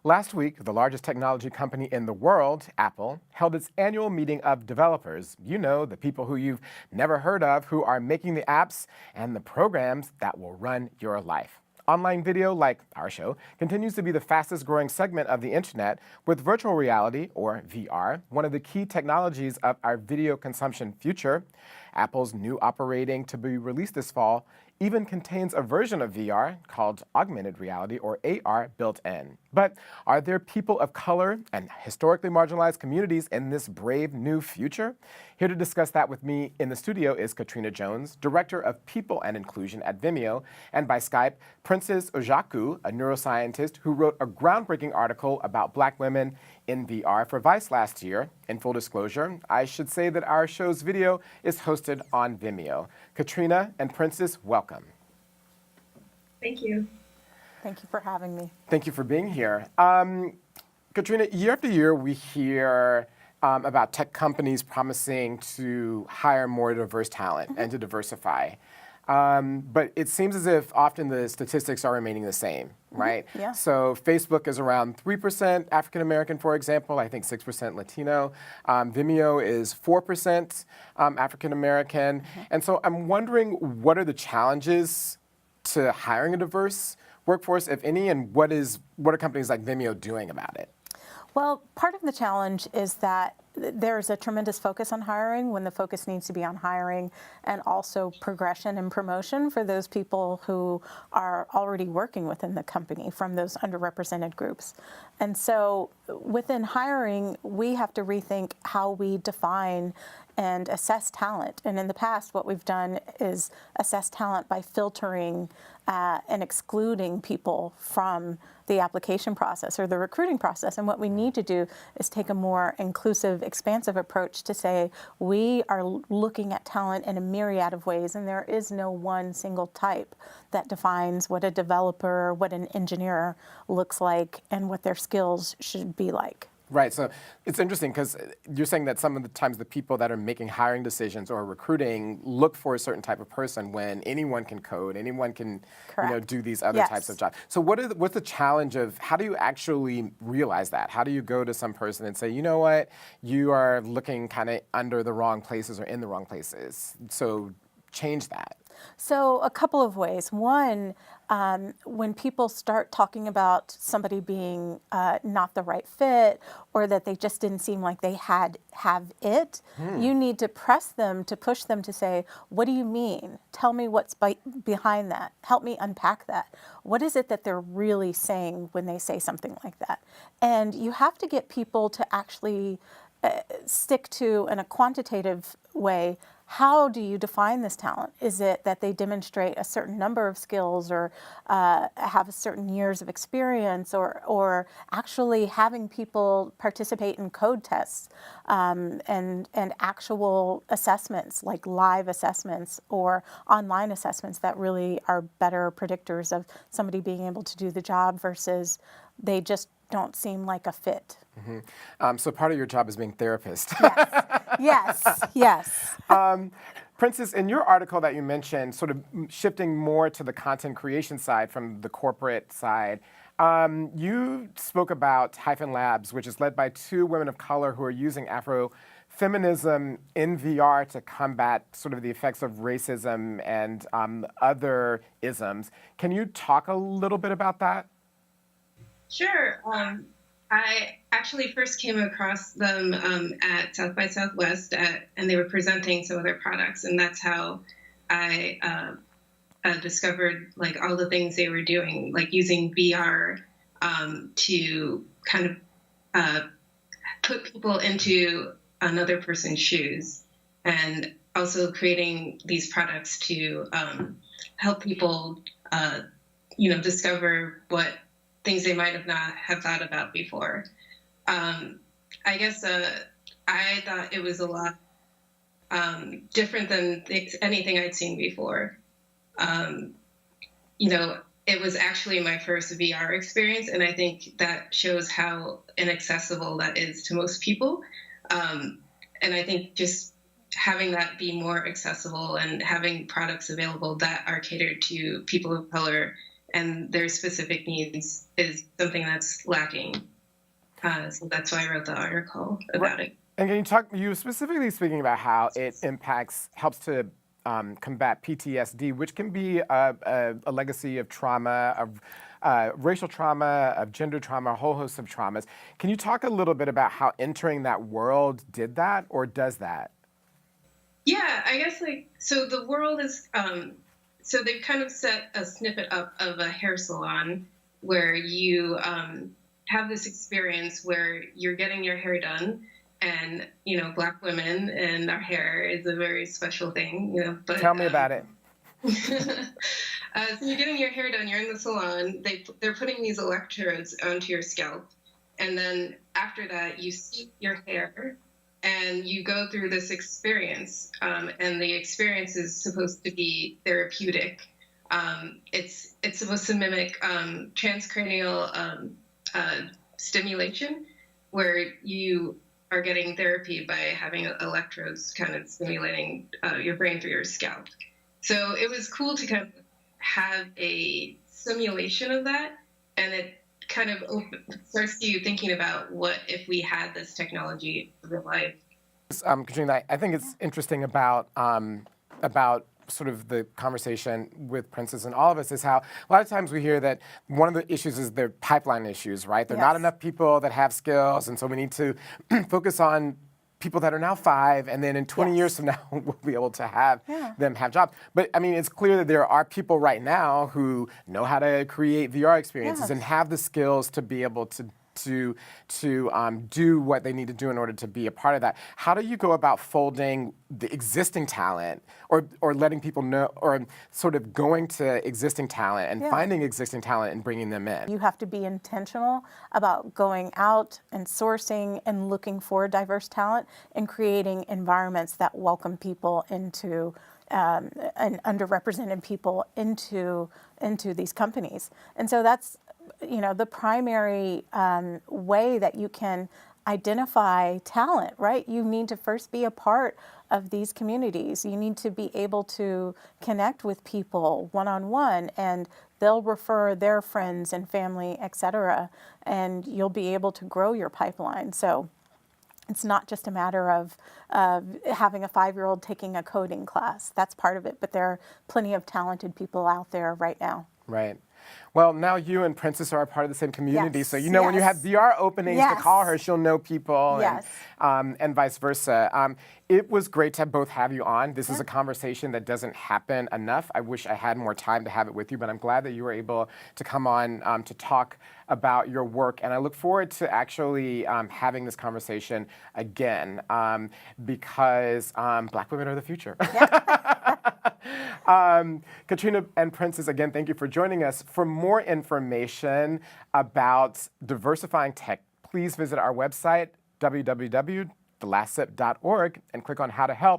Last week, the largest technology company in the world, Apple, held its annual meeting of developers. You know, the people who you've never heard of who are making the apps and the programs that will run your life. Online video, like our show, continues to be the fastest growing segment of the internet, with virtual reality, or VR, one of the key technologies of our video consumption future. Apple's new operating to be released this fall even contains a version of VR called augmented reality, or AR, built in. But are there people of color and historically marginalized communities in this brave new future? Here to discuss that with me in the studio is Katrina Jones, Director of People and Inclusion at Vimeo, and by Skype, Princess Ojiaku, a neuroscientist who wrote a groundbreaking article about Black women in VR for Vice last year. In full disclosure, I should say that our show's video is hosted on Vimeo. Katrina and Princess, welcome. Thank you. Thank you for having me. Thank you for being here. Katrina, year after year, we hear about tech companies promising to hire more diverse talent and to diversify. But it seems as if often the statistics are remaining the same, right? Yeah. So Facebook is around 3% African American, for example, I think 6% Latino. Vimeo is 4% African American. And so I'm wondering, what are the challenges to hiring a diverse workforce, if any, and what are companies like Vimeo doing about it? Well, part of the challenge is that there's a tremendous focus on hiring when the focus needs to be on hiring and also progression and promotion for those people who are already working within the company from those underrepresented groups. And so within hiring, we have to rethink how we define and assess talent. And in the past, what we've done is assess talent by filtering and excluding people from the application process or the recruiting process. And what we need to do is take a more inclusive, expansive approach to say we are looking at talent in a myriad of ways, and there is no one single type that defines what a developer, what an engineer looks like, and what their skills should be like. Right, so it's interesting because you're saying that some of the times the people that are making hiring decisions or recruiting look for a certain type of person when anyone can code, anyone can do these other types of jobs. So what's the challenge of, how do you actually realize that? How do you go to some person and say, you know what, you are looking kind of under the wrong places or in the wrong places, so change that? So a couple of ways. One, when people start talking about somebody being not the right fit, or that they just didn't seem like they have it, you need to press them, to push them to say, what do you mean? Tell me what's behind that. Help me unpack that. What is it that they're really saying when they say something like that? And you have to get people to actually stick to, in a quantitative way, how do you define this talent? Is it that they demonstrate a certain number of skills, or have a certain years of experience, or actually having people participate in code tests and actual assessments, like live assessments or online assessments that really are better predictors of somebody being able to do the job versus they just don't seem like a fit. So part of your job is being therapist. Yes. Princess, in your article that you mentioned, sort of shifting more to the content creation side from the corporate side, you spoke about Hyphen Labs, which is led by two women of color who are using Afrofeminism in VR to combat sort of the effects of racism and other isms. Can you talk a little bit about that? Sure. I actually first came across them at South by Southwest, and they were presenting some of their products, and that's how I discovered like all the things they were doing, like using VR to kind of put people into another person's shoes, and also creating these products to help people, discover what things they might have not have thought about before. I guess I thought it was a lot different than anything I'd seen before. It was actually my first VR experience, and I think that shows how inaccessible that is to most people. And I think just having that be more accessible and having products available that are catered to people of color and their specific needs is something that's lacking. So that's why I wrote the article about it. And can you talk, you specifically speaking about how it helps to combat PTSD, which can be a legacy of trauma, of racial trauma, of gender trauma, a whole host of traumas. Can you talk a little bit about how entering that world did that or does that? Yeah, I guess so the world is, so they've kind of set a snippet up of a hair salon where you have this experience where you're getting your hair done. And, Black women and our hair is a very special thing, but. Tell me about it. So you're getting your hair done, you're in the salon, they're putting these electrodes onto your scalp. And then after that, you steep your hair and you go through this experience. And the experience is supposed to be therapeutic. It's supposed to mimic transcranial stimulation, where you are getting therapy by having electrodes kind of stimulating your brain through your scalp. So it was cool to kind of have a simulation of that, and it kind of starts you thinking about what if we had this technology in real life. Katrina, I think it's interesting about sort of the conversation with Princess and all of us is how a lot of times we hear that one of the issues is the pipeline issues, right? There are not enough people that have skills, and so we need to focus on people that are now 5, and then in 20 years from now, we'll be able to have them have jobs. But I mean, it's clear that there are people right now who know how to create VR experiences and have the skills to be able to do what they need to do in order to be a part of that. How do you go about folding the existing talent or letting people know, or sort of going to existing talent and finding existing talent and bringing them in? You have to be intentional about going out and sourcing and looking for diverse talent and creating environments that welcome people into and underrepresented people into these companies. And so that's the primary way that you can identify talent, right? You need to first be a part of these communities. You need to be able to connect with people one-on-one, and they'll refer their friends and family, et cetera, and you'll be able to grow your pipeline. So it's not just a matter of having a 5-year-old taking a coding class. That's part of it, but there are plenty of talented people out there right now. Right. Well, now you and Princess are a part of the same community, so when you have VR openings to call her, she'll know people, and vice versa. It was great to both have you on. This is a conversation that doesn't happen enough. I wish I had more time to have it with you, but I'm glad that you were able to come on to talk about your work, and I look forward to actually having this conversation again because Black women are the future. Katrina and Princess, again, thank you for joining us. For more information about diversifying tech, please visit our website, www.thelastSip.org, and click on How to Help.